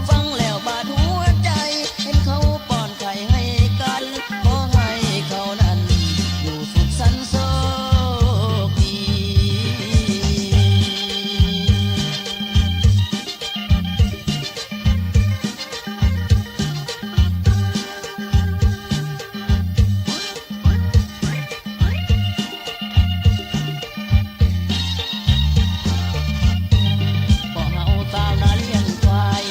ฟังแล้วบาดหัวใจเห็นเขาป้อนไข่ให้กันขอให้เขานั้นอยู่สุขสันต์โชคดีพอเฮาสาวนาเลี้ยงควาย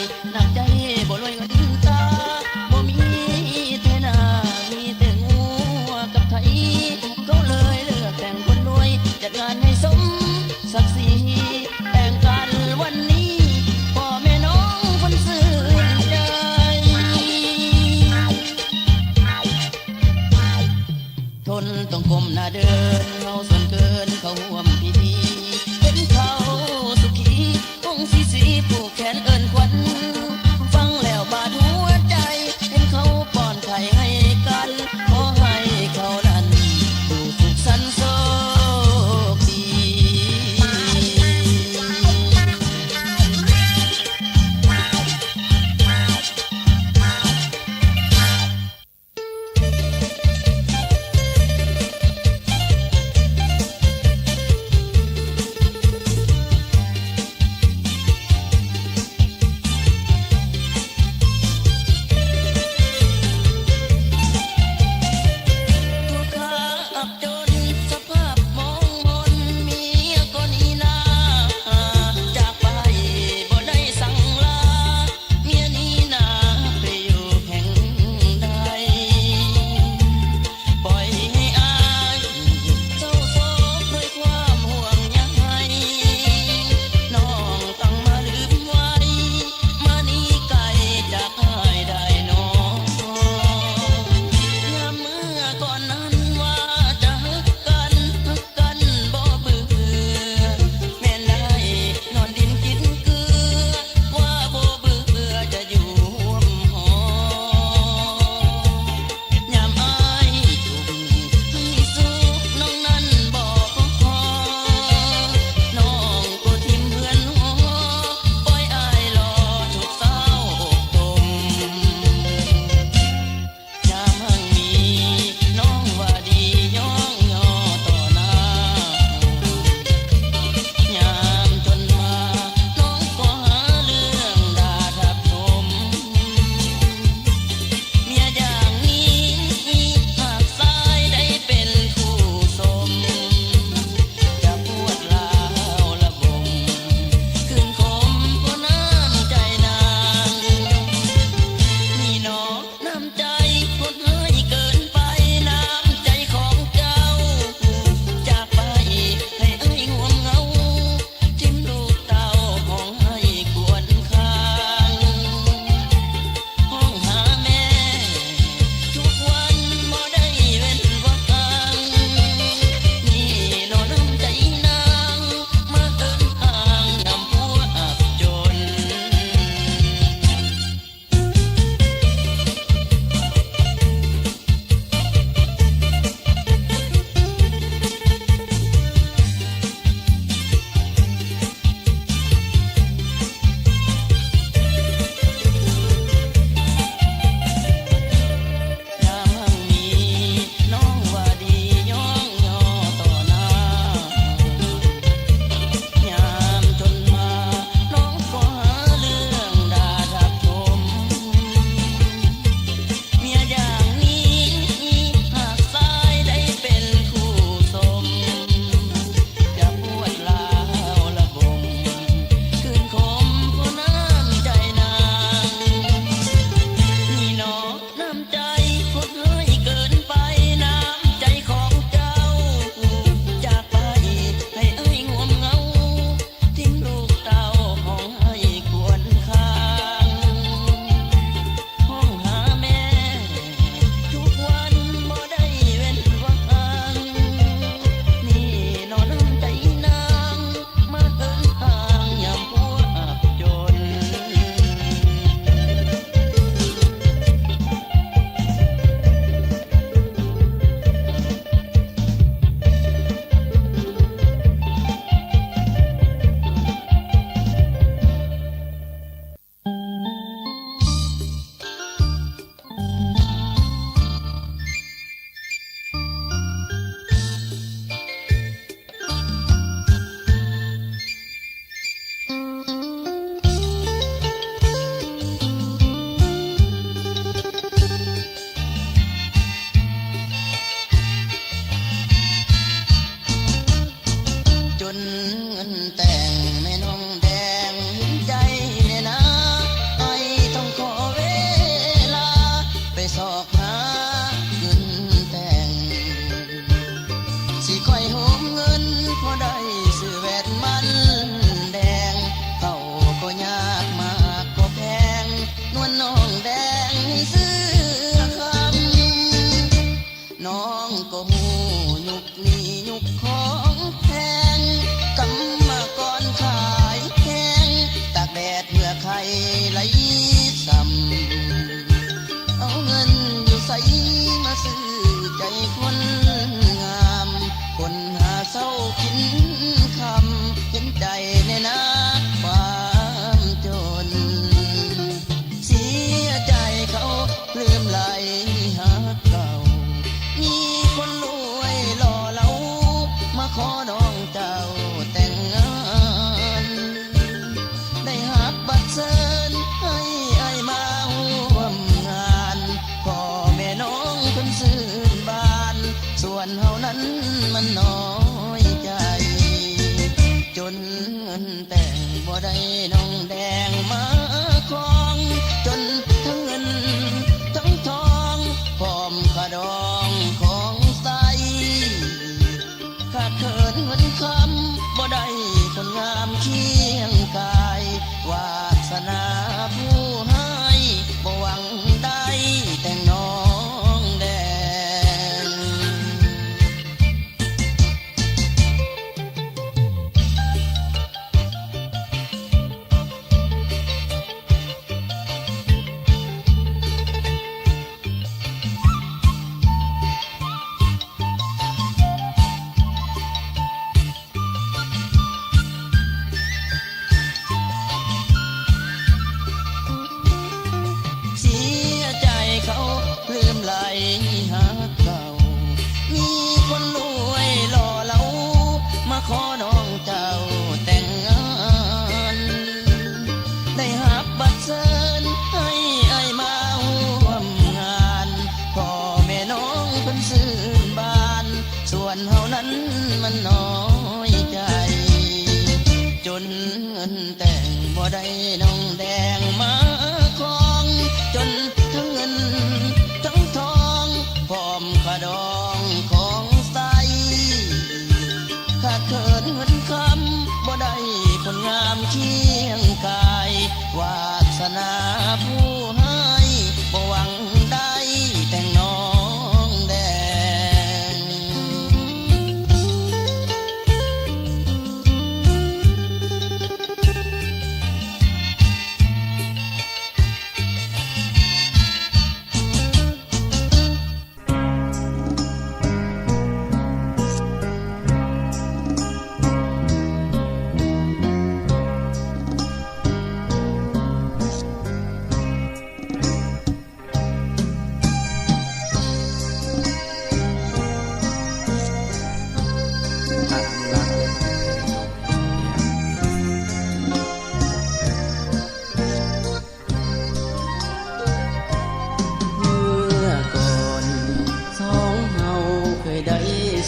มันน้อยใจจนเงินแต่งบ่ได้น้องแดงมาคล้องจนทั้งเงินทั้งทองพร้อมขาดองของใสขาดเขินเงินคำบ่ได้คนงามเคียงกายวาสนาผู้ให้บ่หวังได้แต่งน้องแดง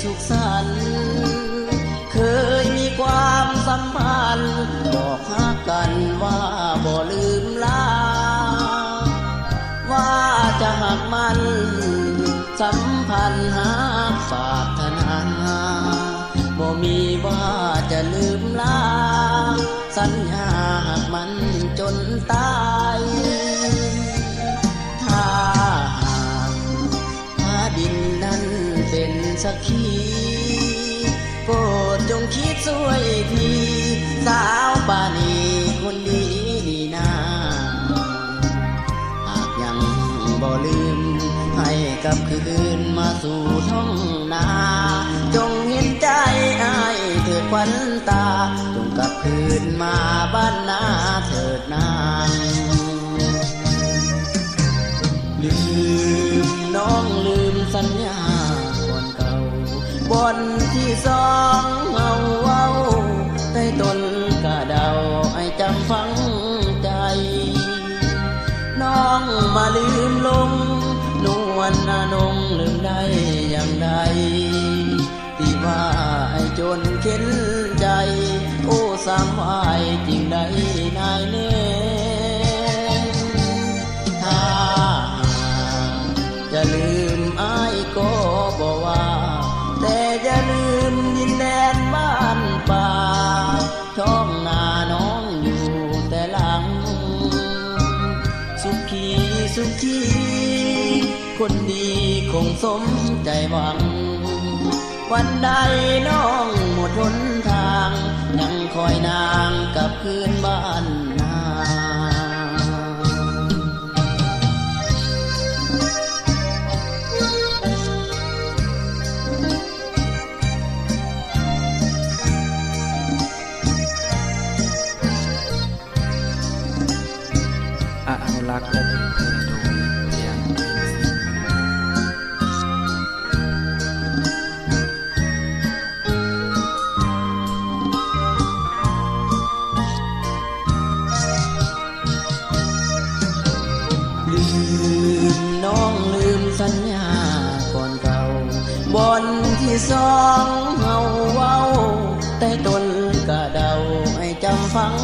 สุขสันต์เคยมีความสัมพันธ์บอกฮักกันว่าบ่ลืมลาว่าจะหักมันสัมพันธ์หาปรารถนาบ่มีว่าจะลืมลาสัญญาหักมันจนตายถ้าดินนั้นเป็นสักขีโปรดจงคิดช่วยทีสาวปานีคนดีนี่นาหากยังบ่ลืมให้กลับคืนมาสู่ท้องนาจงเห็นใจอ้ายเถิดขวัญตาจงกลับคืนมาบ้านนาเถิดนางลืมน้องลืมสัญญาก่อนเก่าบนที่สองเอาเว้าใต้ต้นกะเดาให้จำฝังใจน้องมาลืมลงนวลนงลืมได้อย่างใดที่ว่าให้จนเข็นใจโอ้สามวายจริงใดนายเน่ถ้าจะลืมอ้ายก็บอกว่าแต่จะลืมดินแดนบ้านป่าท้องนาน้องอยู่แต่หลังสุขีสุขีคนดีคงสมใจหวังวันใดน้องหมดหนทางยังคอยนางกลับคืนบ้านนาอนุรักษ์และเผยแพร่โดยเรียนลืมน้องลืมสัญญาก่อนเก่าบนที่สองเฮาเว้าใต้ต้นกะเดาให้จำฝัง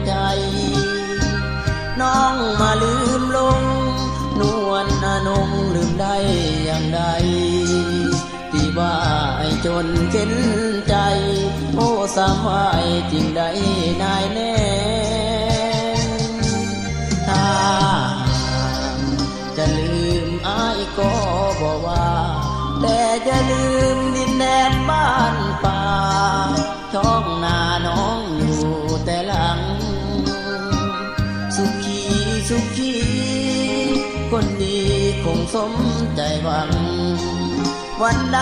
ใจน้องมาลืมลงนวลนงลืมได้อย่างใดที่ว่าให้จนเข็นใจโอ้สามวายจริงใดนายแน่ถ้าจะลืมอ้ายก็บอกว่าแต่จะลืมดินแดนบ้านป่าท้องนาน้องอยู่แต่หลังสุขีสุขีคนดีคงสมใจหวังวันใด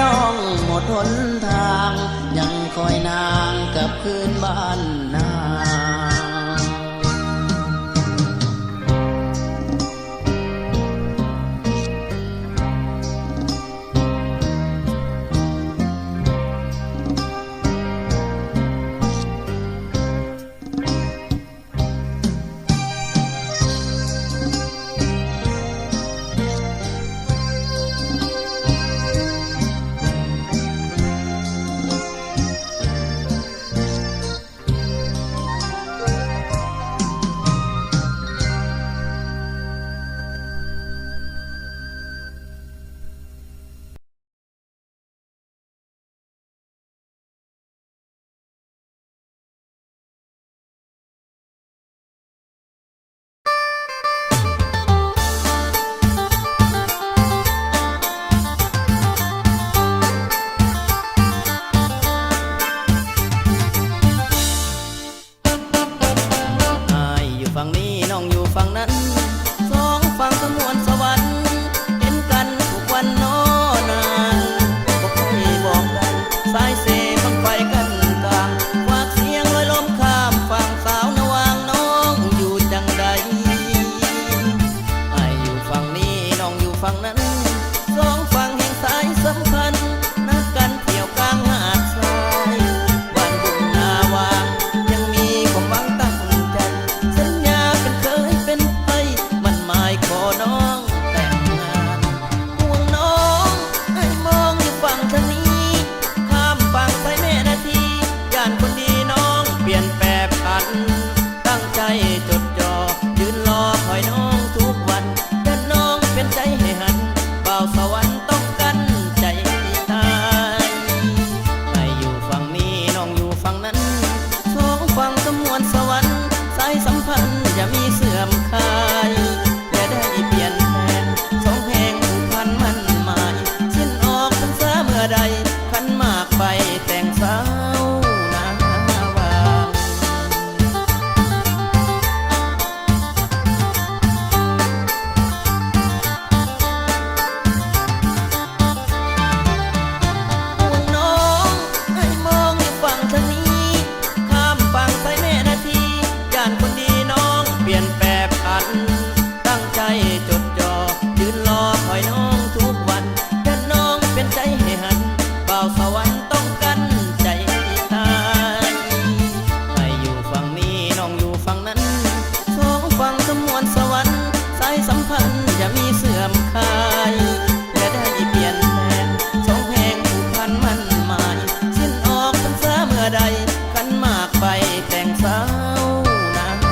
น้องหมดหนทางยังคอยนางกลับคืนบ้านนา ฝันตั้งใจจดจ่อยืนรอคอยน้องทุกวันแต่น้องเป็นใจให้หันบ่าวสวรรค์ต้องกันใจตายให้อยู่ฝั่งนี้น้องอยู่ฝั่งนั้นสองฝั่งสมวนสวรรค์สายสัมพันธ์อย่ามีเสื่อมคลายและได้เปลี่ยนแปลงสองแห่งผูกพันมั่นหมายสิ้นออกพรรษาเมื่อใดขันหมากไปแต่งสาวนา ค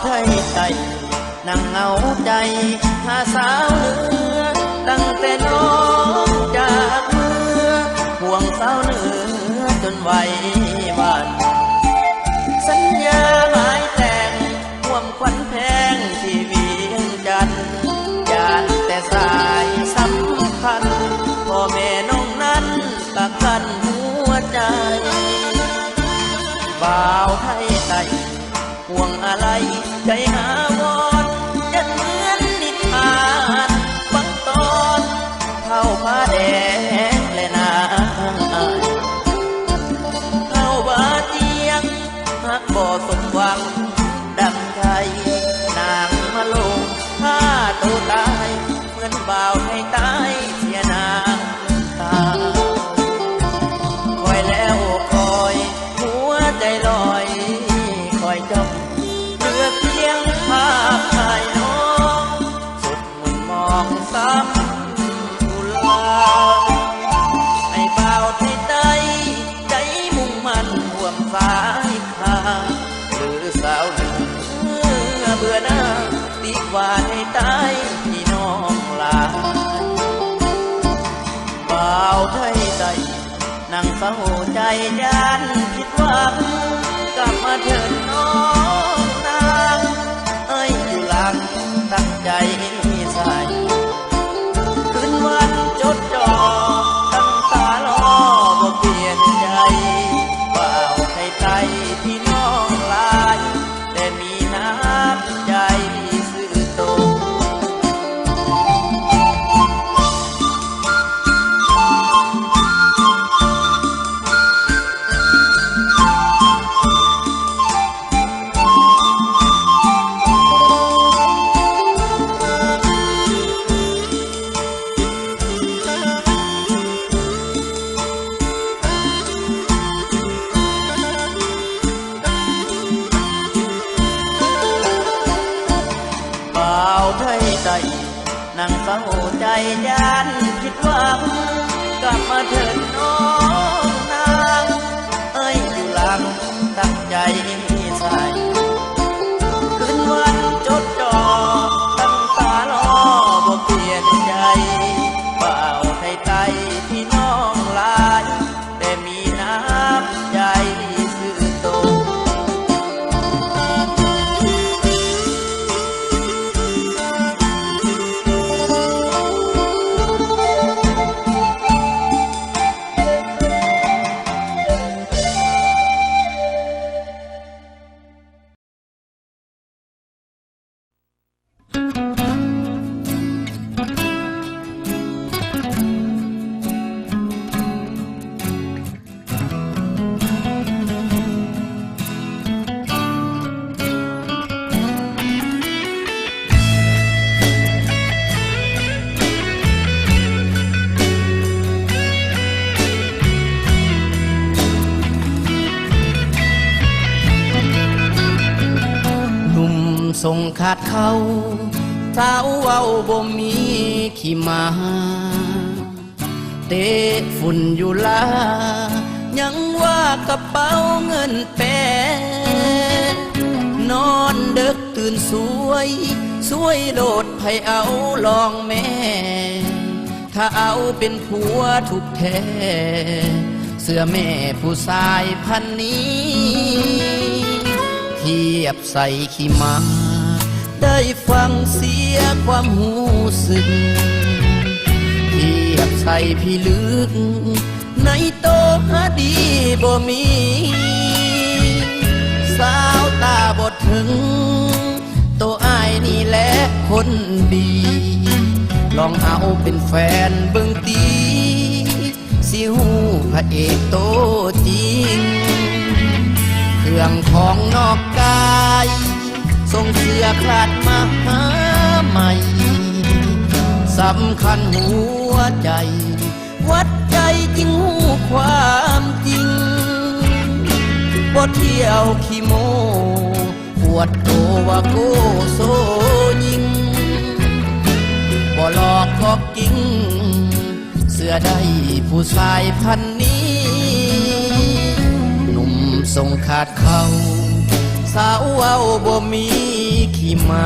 ไทยใจนั่งเหงาใจหาสาวเหนือตั้งแต่น้องจากเมือห่วงสาวเหนือจนไหวบ้านสัญญาหมายแต่งห่วมควันแพงที่เวียงจันทร์ยานแต่สายสำคัญพ่อแม่น้องนั้นตะกันหัวใจบ่าวไทยใจห่วงอะไรใจหาวอนจะเหมือนนิทานบางตอนเท่าผ้าแดงและนางเท่าบาเจียงหักบ่สมหวังดังใจนางมาลงฆ่าตัวตายเหมือนบ่าวให้ตายเสียนางตาคอยแล้วคอยหัวใจลอยคอยจ้องเหลือเพียงภาพถ่ายน้องสุดมุนมองซ้ำกุลาให้บ่าวที่ใจใจมุ่งมั่นห่วงสายขาหรือสาวหนึ่งเบื่อหน้าตีกว่าให้ตายพี่น้องลาบ่าวไทยใจนั่งเศร้าใจยานผิดหวังกลับมาเถิดน้องนางเอ้ยอยู่หลังตั้งใจใส่คืนวันจดจ่อตั้งตารอบ่เปลี่ยนใจบ่าวไทยใจพี่น้องลายแต่มีน้ำใจซื่อตรงนั่งเศร้าใจยานผิดหวังกลับมาเถิดน้องนางเอ้ยอยู่หลังตั้งใจใส่คืนวันจดจ่อตั้งตารอบ่เปลี่ยนใจบ่าวไทยใจพี่น้องลายแต่มีน้ำใจซื่อตรง ส่งขาดเขาสาวเว้าบ่มีขี้มาเตะฝุ่นอยู่ลายังว่ากระเป๋าเงินแปรนอนเดึกตื่นสวยสวยโลดไผเอาลองแม่ถ้าเอาเป็นผัวถูกแท้เสื้อแม่ผู้ชายพันนี้เทียบใส่ขี้มาได้ฟังเสียความหูสึกเทียบใส่พี่ลึกในโตหาดีบ่มีสาวตาบอดถึงโตอายนี่แหละคนดีลองเอาเป็นแฟนเบิ่งตีสิหูพระเอกโตจริงเครื่องของนอกกายส่งเสื้อคลาดมาหาใหม่สำคัญหัวใจวัดใจจริงหูความจริงบ่เที่ยวขี้โมปวดโตว่าโกโซยิงบ่หลอกกอกกิ้งเสื้อได้ผู้ชายพันนี้หนุ่มทรงขาดเขาส าวเว้าบ่มีขี้มา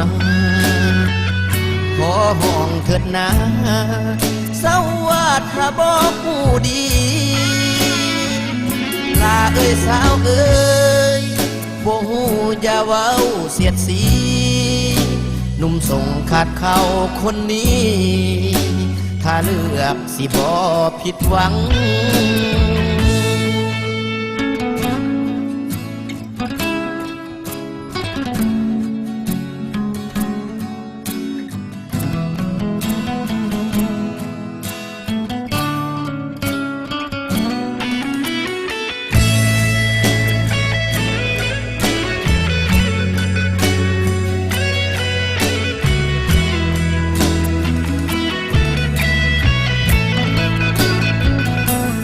ขอห้องเถิดนาสาวว่าถ้าบ่ผู้ดีลาเอ้ยสาวเอ้ยบ่ฮู้อย่าเว้าเสียดสีหนุ่มส่งขาดเขาคนนี้ถ้าเลือกสิบ่ผิดหวัง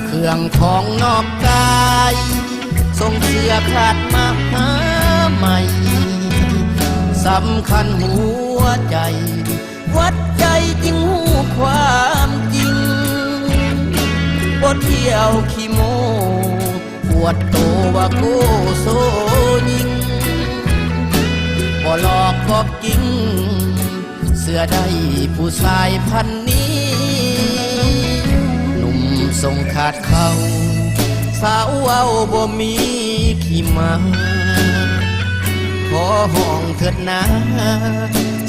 เครื่องของนอกกายส่งเสื้อขาดมาหาใหม่สำคัญหัวใจวัดใจจริงหูความจริงบ่เที่ยวขี้โมปวดโตว่าโกโซยิงบ่หลอกบอกจริงเสื้อได้ผู้ชายพันนี้ส่งขาดเขาสาวเว้าบ่มีขี้มาขอห้องเถิดนา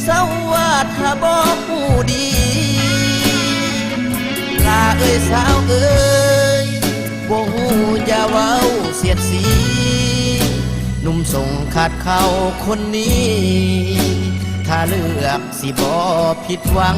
สาวว่าถ้าบ่ผู้ดีลาเอ้ยสาวเอ้ยบ่ฮู้อย่าเว้าเสียดสีหนุ่มส่งขาดเขาคนนี้ถ้าเลือกสิบ่ผิดหวัง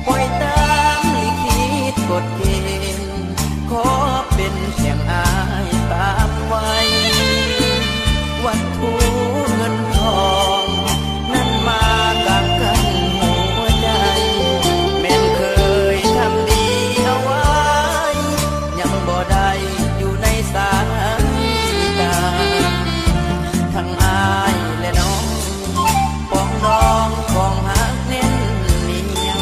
ปล่อยตามลิขิตกฎเกณฑ์ขอเป็นเพียงอายตามไว้วัตถุเงินทองนั้นมากับกันหัวใจแม่นเคยทำดีเอาไว้ยังบ่ได้อยู่ในสายตาทั้งอายและน้องปองดองของหักแน่นเหนียว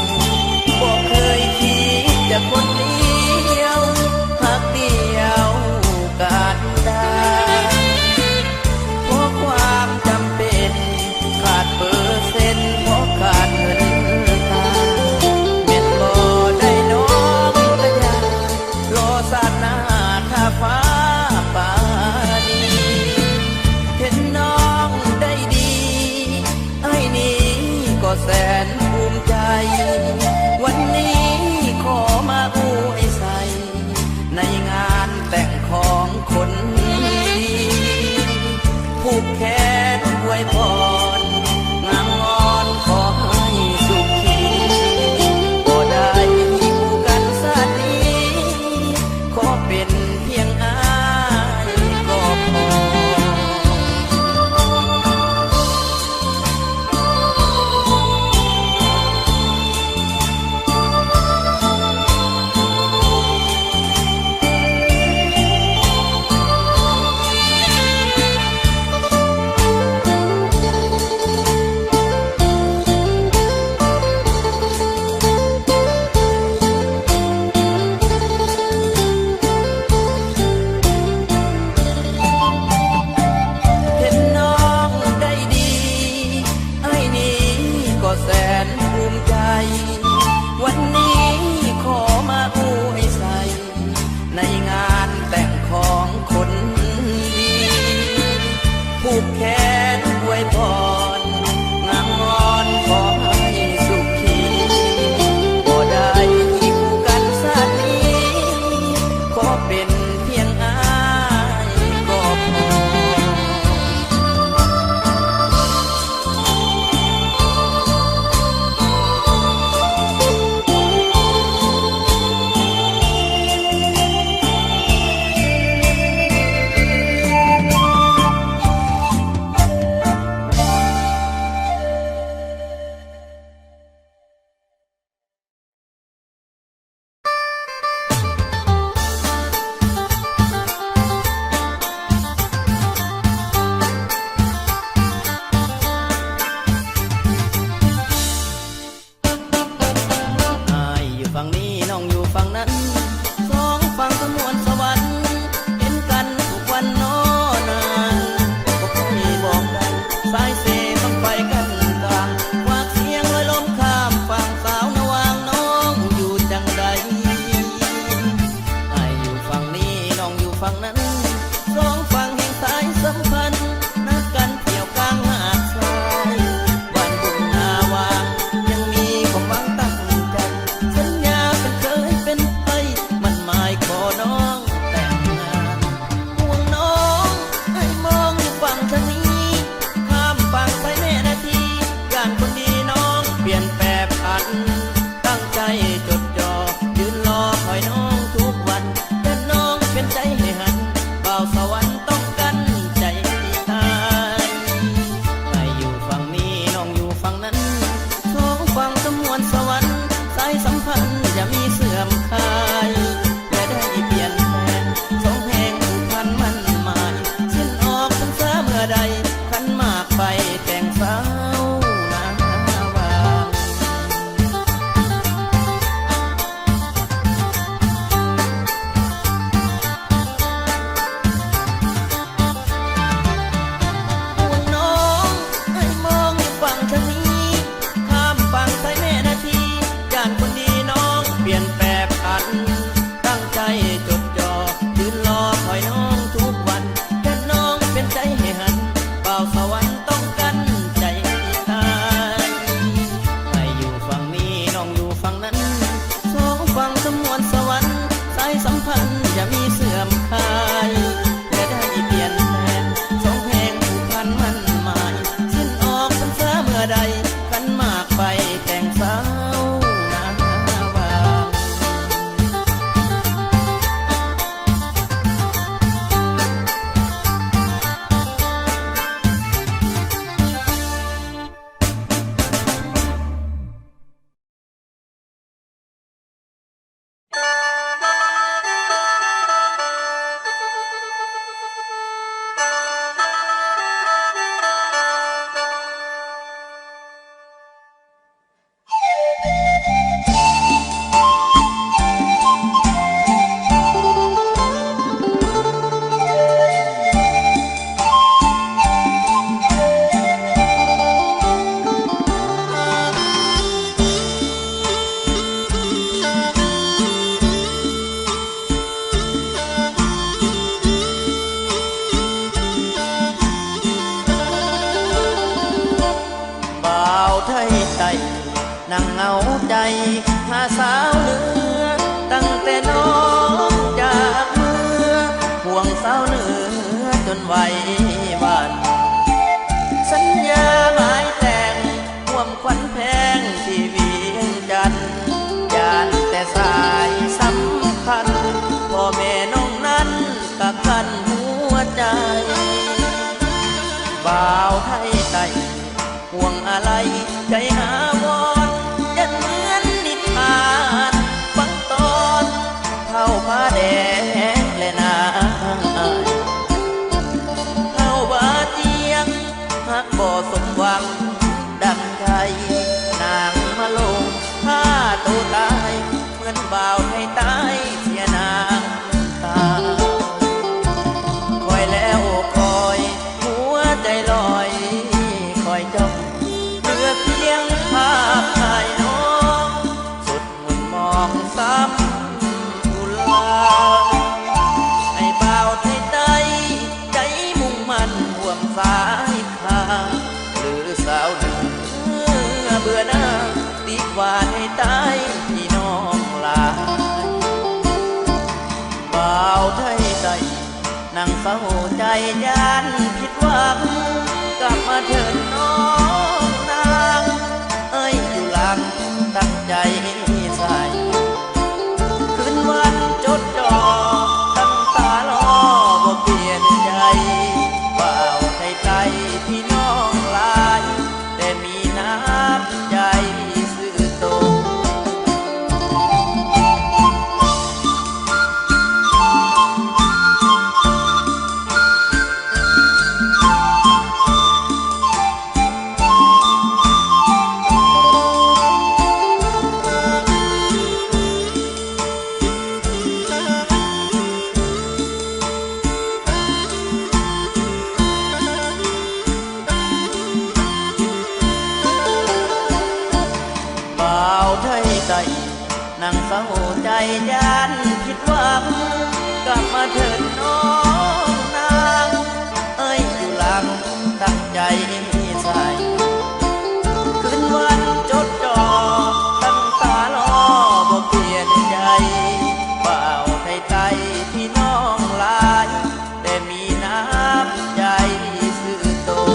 ไว้วันสัญญาหมายแต่งห่วมควันแพงที่เวียงจันทน์ยานแต่สายสัมพันธ์พ่อแม่น้องนั้นกักกันหัวใจบ่าวไทยไต่ห่วงอะไรใจอาวรณ์ยันเหมือนนิทานฟังตอนเท่าผ้าแดงและนางอายเท่าบาเจียงหักบ่สมหวังดังใจนางมาลงผ้าตัวตายเหมือนบ่าวไทยตายเสียนางตาคอยแล้วคอยหัวใจลอยคอยจ้องเหลือเพียงภาพถ่ายน้องสุดมุนมองซ้ำอุลาให้บ่าวไทยใจใจมุ่งมั่นห่วงสายทางหรือสาวหนึ่งเบื่อหน้าตีกว่าให้ตายพี่น้องลาบ่าวไทยใจนั่งเศร้าใจยานผิดหวังกลับมาเถิดน้องนางเอ้ยอยู่หลังตั้งใจใส่คืนวันจดจ่อตั้งตารอบ่เปลี่ยนใจบ่าวไทยใจพี่น้องลายแต่มีน้ำใจซื่อตรง บ่าวไทยใจนั่งเศร้าใจยานผิดหวังกลับมาเถิดน้องนางเอ้ยอยู่หลังตั้งใจใส่คืนวันจดจ่อตั้งตารอบ่เปลี่ยนใจบ่าวไทยใจพี่น้องหลายแต่มีน้ำใจซื่อตรง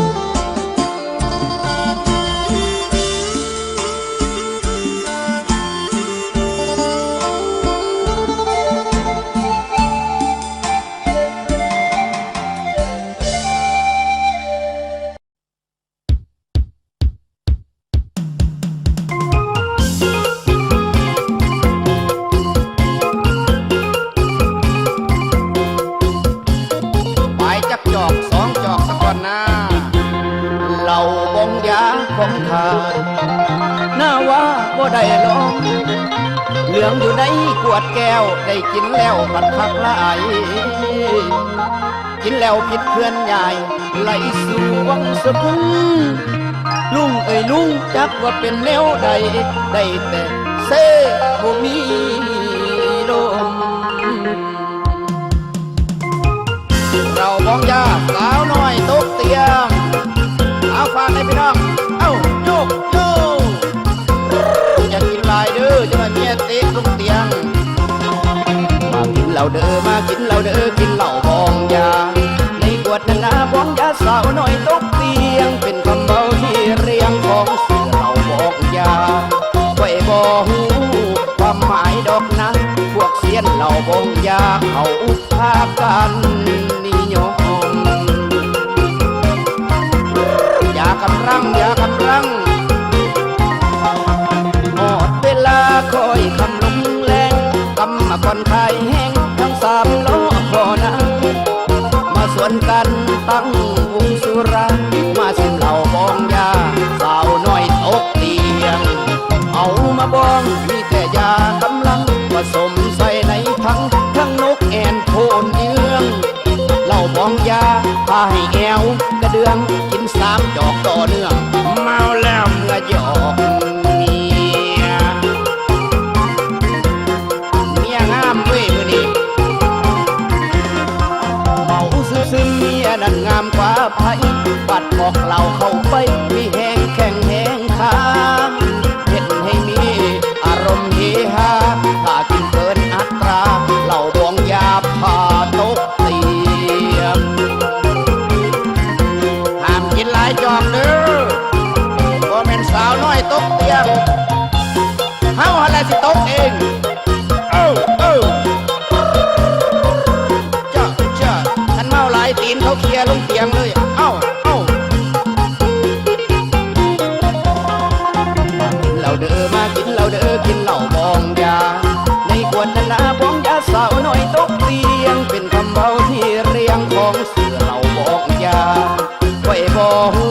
ไปจักจอกสองจอกสักก่อนนะเหล่าบงยาของทานหน้าว่าบ่ได้ลองเหลืองอยู่ในขวดแก้วได้กินแล้วผัดผักหลายกินแล้วผิดเพื่อนใหญ่ไหลสู่วังสะพุงลุงเอ้ยลุงจักว่าเป็นแนวใดได้แต่เซ่บ่มีลม เราบองยาสาวน้อยตกเตียงเอาฟังให้พี่น้องเอ้าโยกโยกอย่ากินลายเด้อจะมาเมียเตะลงเตียงมากินเหล้าเด้อมากินเหล้าเด้อกินเหล้าบองยาในขวดนั้นนะบองยาสาวน้อยตกเตียงเป็นคำเบาที่เรียงของเสือเหล้าบองยาไว้บ่หูความหมายดอกนะพวกเสียนเหล้าบองยาเขาพากันนิยมอย่ากำลังอย่ากำลังหมดเวลาคอยคำลงแรงกำมาก่อนไทยแห้งทั้งสามล้อพอนะมาสวนกันตั้งวงสุรามาสิมเหล่าบองยาสาวน้อยตกเตียงเอามาบองมีแต่ยากำลังผสมใส่ในทั้งนกแอนโทนเยืองเหล่าบองยาพาให้แอวกระเดืองกินสามจอกต่อเนื่องเมาแล้วเมื่อหยอกเมียงามเว้ยมือนี้เมาซึมเมียนั้นงามกว่าไผปัดบอกเหล่าเข้าไปมีแหงแข่งแหงขาเห็นให้มีอารมณ์เฮฮาถ้ากินเกินอัตราเหล่าบองยาพาตกเตียง กินเหล้าบองยาในขวดนั้นนะบองยาสาวน้อยตกเตียงเป็นคำเบาที่เรียงของเสือเหล้าบองยาไว้บ่หู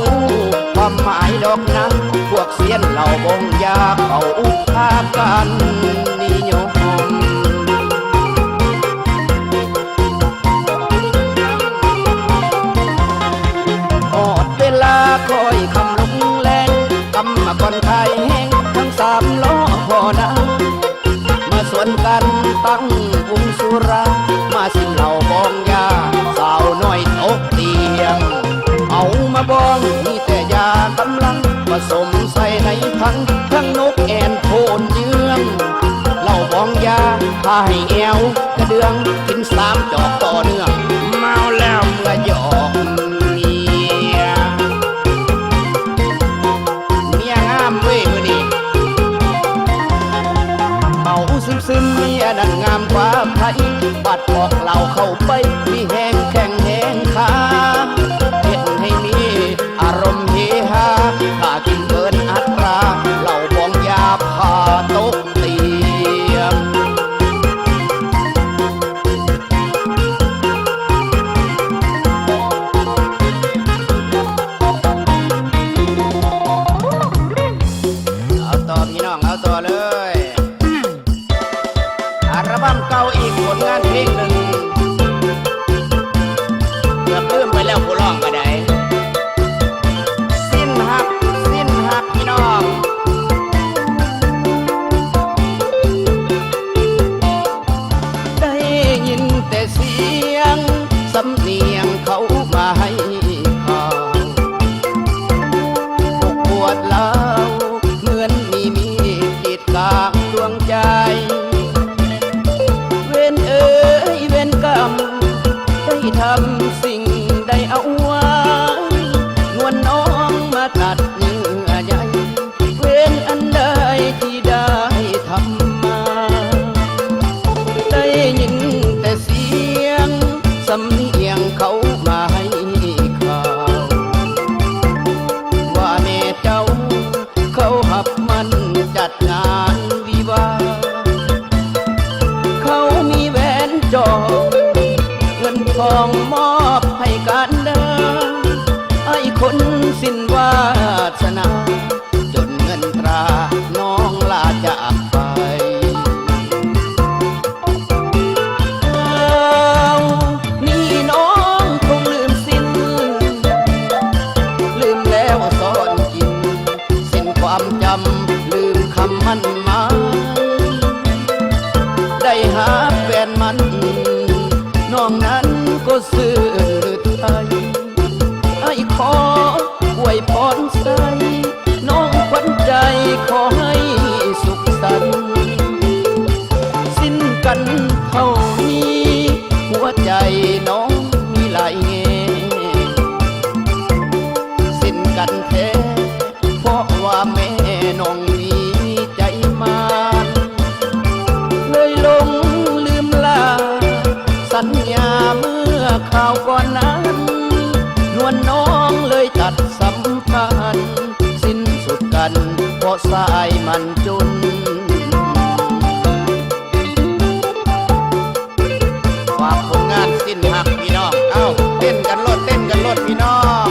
ความหมายดอกนะพวกเสียนเหล้าบองยาเขาพากันนิยมอดเวลาคอยคำลุกแรงกำมาก่อนไทยแห้งทั้งสามล้อพอนะมาสวนกันตั้งวงสุรามาสิเหล่าบองยาสาวน้อยตกเตียงเอามาบองมีแต่ยากำลังผสมใส่ในทั้งนกแอนโทนเยืองเหล่าบองยาพาให้แอวกระเดืองกิน3 จอกต่อเนื่องเมาแล้วเมื่อหยอกเมียงามเว้ยมื้อนี้เมาซึมเมียนั่นงามกว่าไผบัดบอกเหล่าเข้าไปมีแห้งแข็งแห้งขาเฮ็ดให้มีอารมณ์เฮฮาถ้ากินเกินอัตราเหล่าบองยาพาตกเตียงเอาต่อพี่น้องเอาต่อเลยอัลบั้มเก่าอีกผลงานเพลงหนึ่งเกือบลืมไปแล้วผู้ร้องก็ได้สิ้นหักพี่น้องได้ยินแต่เสียงสำเนียงเขามาให้ข่าวปวดเล่าเหมือนมีติดกลางดวงใจเว้นเอ๋ยเว้นกรรมได้ทำสิ่งใดเอาไว้นวลน้องมาตัดเนื้อใหญ่เว้นอันใดที่ได้ทำมาได้ยินแต่เสียงสำเนียงเขามาให้ข่าวว่าแม่เจ้าเขาหับมันจัดงานวิวาเขามีแหวนจองเงินทองมอบให้กันเดินไอ้คนสิ้นวาสนาจนเงินตราน้องลาจากไปนี่น้องคงลืมสิ้นลืมแล้วซ่อนกินสิ้นความจำลืมคำมั่นหมายได้หาแฟนมันน้องนั้นก็ซื่อไทยไอ้ขออวยพรใส่น้องขวัญใจขอให้สุขสันต์สิ้นกันเท่านี้หัวใจน้องมีหลายแง่สิ้นกันแท้เพราะว่าแม่น้องมีใจมาเลยลงลืมลาสัญญาเมื่อข่าวก่อนนั้นนวลน้องเลยตัดสัมพันธ์สิ้นสุดกันเพราะสายมันจนฝากผลงานสิ้นหักพี่น้องเอ้าเต้นกันรถพี่น้อง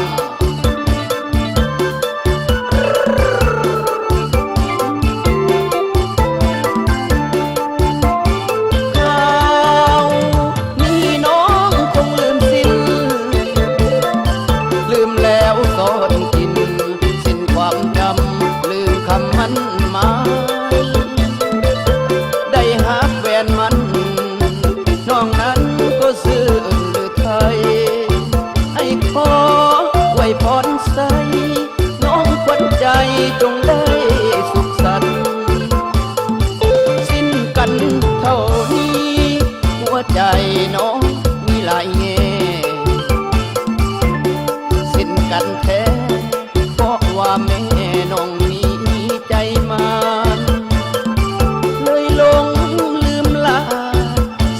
ได้หักแฟนมันน้องนั้นก็ซื่อไทยไอ้ขอไว้พรใส่น้องขวัญใจจงได้สุขสันต์สิ้นกันเท่านี้หัวใจน้องมีหลายแง่สิ้นกันแท้เพราะว่าแม่น้องมีใจมันเลยลงลืมลา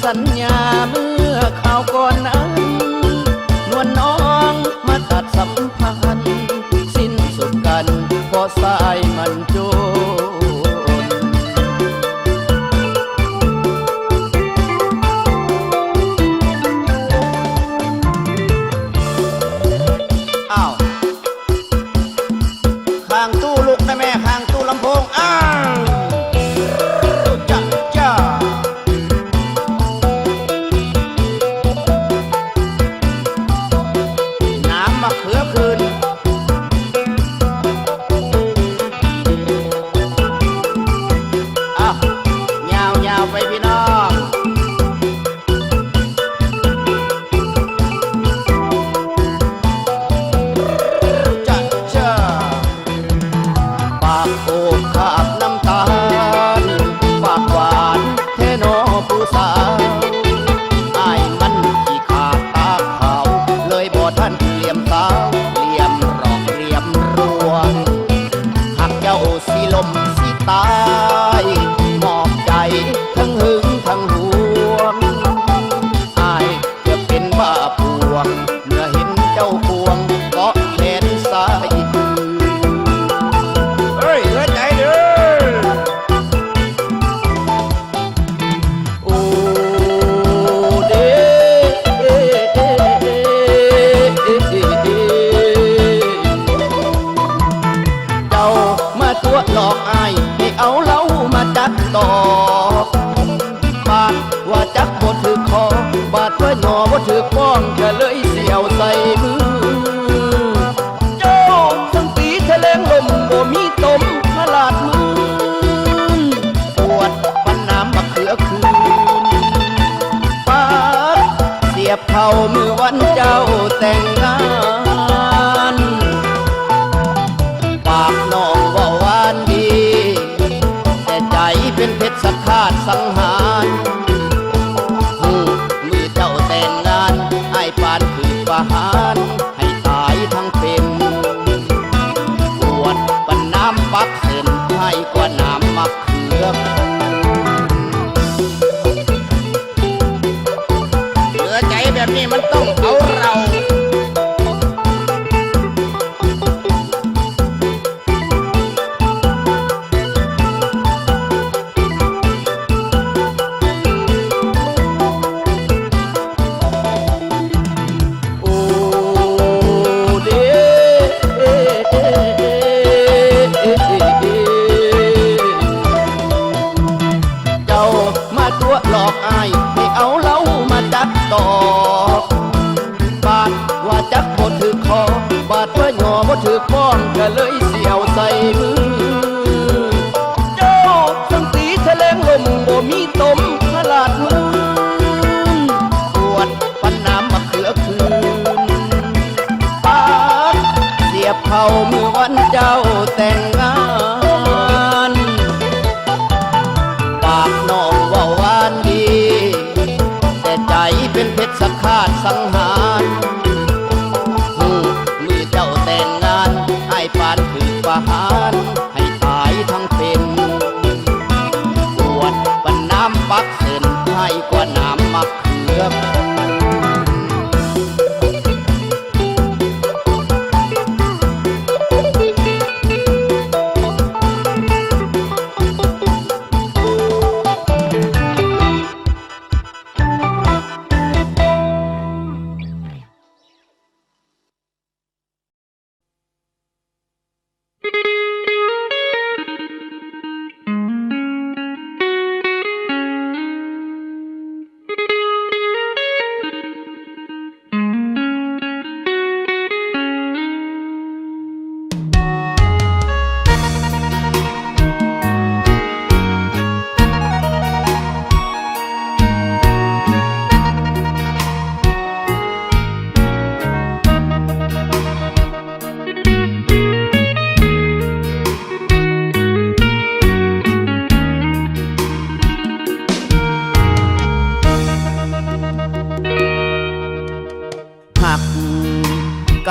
สัญญาเมื่อข่าวก่อนนั้นนวลน้องมาตัดสัมพันธ์สิ้นสุดกันเพราะสายมันจน ไปพี่น้องจัดจ้าปากโอบขาบน้ำตาลปากหวานเทโนผู้สาวอายมันขี้ขาดตาขาวเลยบ่ท่านเหลี่ยมสาวเหลี่ยมรอกเหลี่ยมรวงหากเจ้าสิลมสิตายมอบใจทั้งหึงทั้งหวงอายเกือบเป็นบ้าพวงเมื่อเห็นเจ้าพวงเกาะแขนซ้ายเฮ้ยเหลือใจเด้อโอ้เด้เจ้ามาตัวหลอกอายให้เอาเหล้ามาจัดต่อบาดว่าจักบ่ถือคอบาดว่าหนอบ่ถือป้องก็เลยเสียวใส่มือโจ้ทั้งปีทะเลงลมบ่มีตมมาลาดมือปวดปันน้ำบักเขือคืนปาดเสียบเข่ามือวันเจ้าแต่งงานปากน้องว่าหวานดีแต่ใจเป็นเพชรสักขาดสังหารมือเจ้าแต่งงานไอ้ปานคือประหารให้ตายทั้งเป็นปวดปันน้ำปักเส้นให้กว่าน้ำมักเขือกเหลือใจแบบนี้มันต้องเอาเรา โอ้เด้เจ้ามาตัวหลอกอายให้เอาเหล้ามาจัดต่อบาดว่าจักบ่ถือคอบาดว่าหยอบ่ถือป้องก็เลยเสียวใส่มือเจ้าสังตีทะเลงลมบ่มีตมมาลาดมือปวดปันน้ำบักเขือคืนปากเสียบเข่ามือวันเจ้าแต่งงานปากน้องว่าหวานดีแต่ใจเป็นเพชรสักขาดสังหารมือเจ้าแต่งงานไอ้ปานคือประหารให้ตายทั้งเป็นปวดปันน้ำปักเส้นให้กว่าน้ำมักเขือก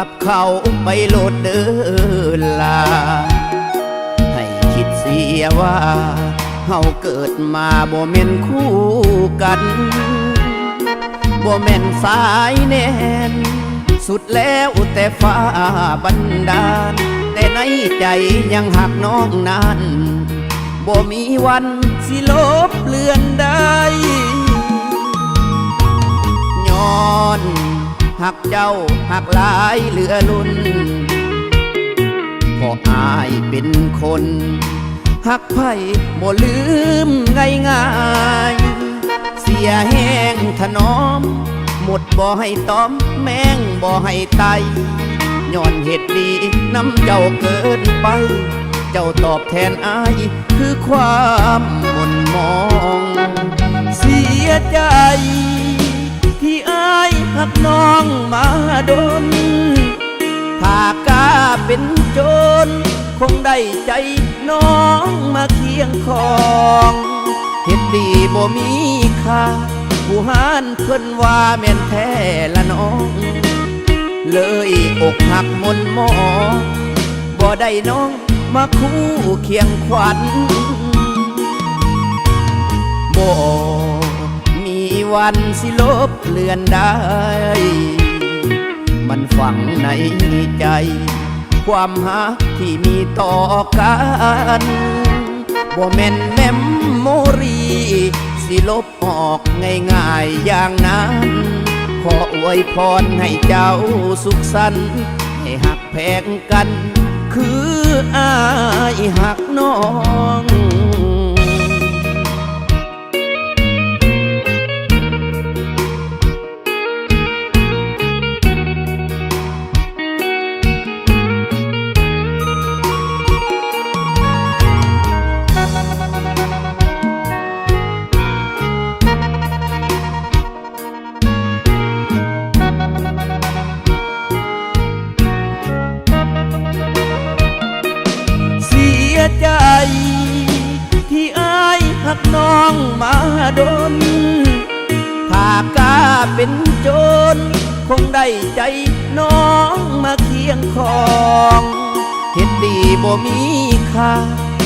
กับเขาไปโลดเดินลาให้คิดเสียว่าเฮาเกิดมาบ่แม่นคู่กันบ่แม่นสายแน่นสุดแล้วแต่ฟ้าบันดาลแต่ในใจยังหักน้องนั้นบ่มีวันสิลบเลือนได้ย้อนหักเจ้าหักหลายเหลือล้นพออายเป็นคนหักไผ่บ่ลืมง่ายๆเสียแห้งถนอมหมดบ่ให้ตอมแมงบ่ให้ไตย้อนเหตุดีน้ำเจ้าเกินไปเจ้าตอบแทนอายคือความหม่นมอง ใจที่อายหักน้องมาดนถ้ากล้าเป็นโจรคงได้ใจน้องมาเคียงคองเฮ็ดดีบ่มีค่าผู้หานเพิ่นว่าแม่นแท้ละน้องเลยอกหักมนหมอบ่ได้น้องมาคู่เคียงขวัญบ่มีวันสิลบเลือนได้มันฝังในใจความหักที่มีต่อกันบ่แม่นแมมโมรีสิลบออกง่ายๆอย่างนั้นขออวยพรให้เจ้าสุขสันต์ให้หักแพงกันคืออายหักน้องใจที่อายหักน้องมาดนถ้ากล้าเป็นโจรคงได้ใจน้องมาเคียงคองเฮ็ดดีบ่มีค่า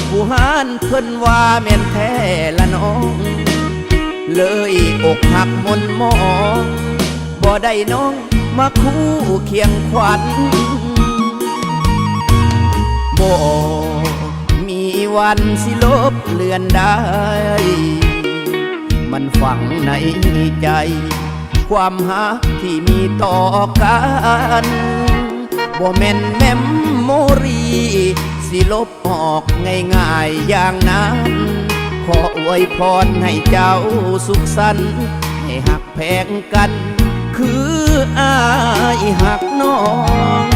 ผู้หานเพิ่นว่าแม่นแท้ละน้องเลยอกหักมนหมอบ่ได้น้องมาคู่เคียงขวัญบ่มีวันสิลบเลือนได้มันฝังในใจความหักที่มีต่อกันบ่แม่นแมมโมรีสิลบออกง่ายๆอย่างนั้นขออวยพรให้เจ้าสุขสันต์ให้หักแพงกันคืออายหักน้อง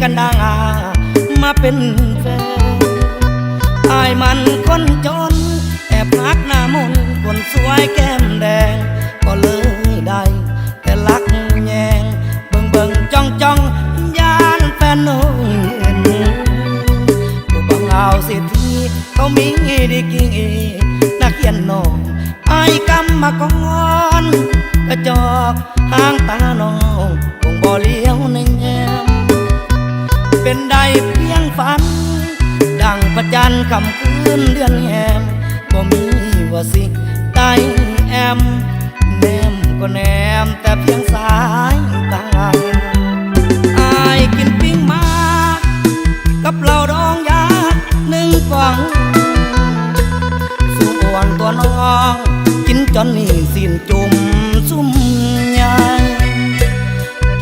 กันดังมาเป็นแฟนอายมันคนจนแอบรักหน้ามนคนสวยแก้มแดงก็เลยได้แต่รักแยงเบิ่งจ้องยานแฟนน้องเห็นผู้บังเอาเศรษฐีเขามีดีกี่นักเขียนน้องอายกำมาก่อนกระจอกหางตาน้องคงบ่เลี้ยวในแง้มเป็นได้เพียงฝันดังประจันคำคืนเดือนแหมบ่มีว่าสิได้แอมแนมก็แนมแต่เพียงสายตาอายกินปิ้งมากับเหล้าดองยา1 กล่องสู่อ่อนตัวน้องกินจนนี่สิ้นจุ่มซุ่มใหญ่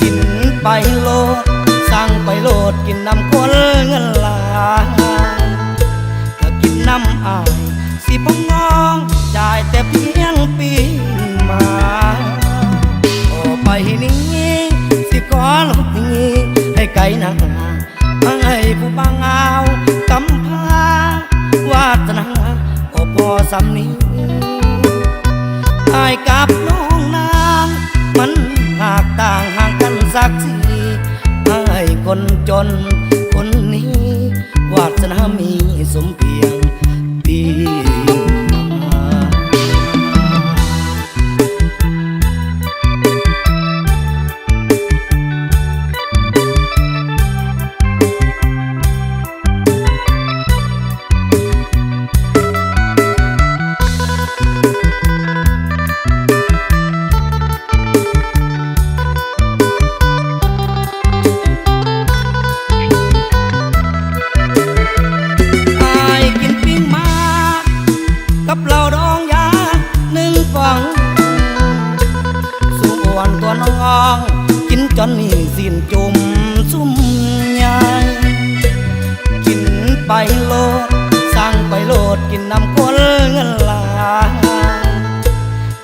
กินไปโลดสั่งไปโลดกินน้ำคนเงินลายถ้ากินน้ำอายสิพงงองจ่ายแต่เพียงปีมาออกไปนี้สิขอลบนี้ให้ไกลหนาให้ผู้บางเอากำพาวาสนาโอ้พอสำนี้อายกับน้องนางมันหากต่างห่างกันสักทีให้คนจนคนนี้วาสนามีสมเพียงปี จนนี่สิ้นจุมซุ่มยายกินไปโลดสั่งไปโลดกินน้ำคนเงินลาย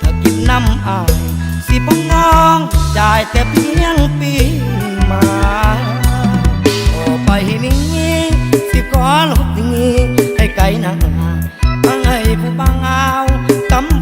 ถ้ากินน้ำอายสิบงองจ่ายแต่เพียงปีมาต่อไปนี้สิขอลบนี้ให้ไกลหน้าบางให้ผู้บางเอากำ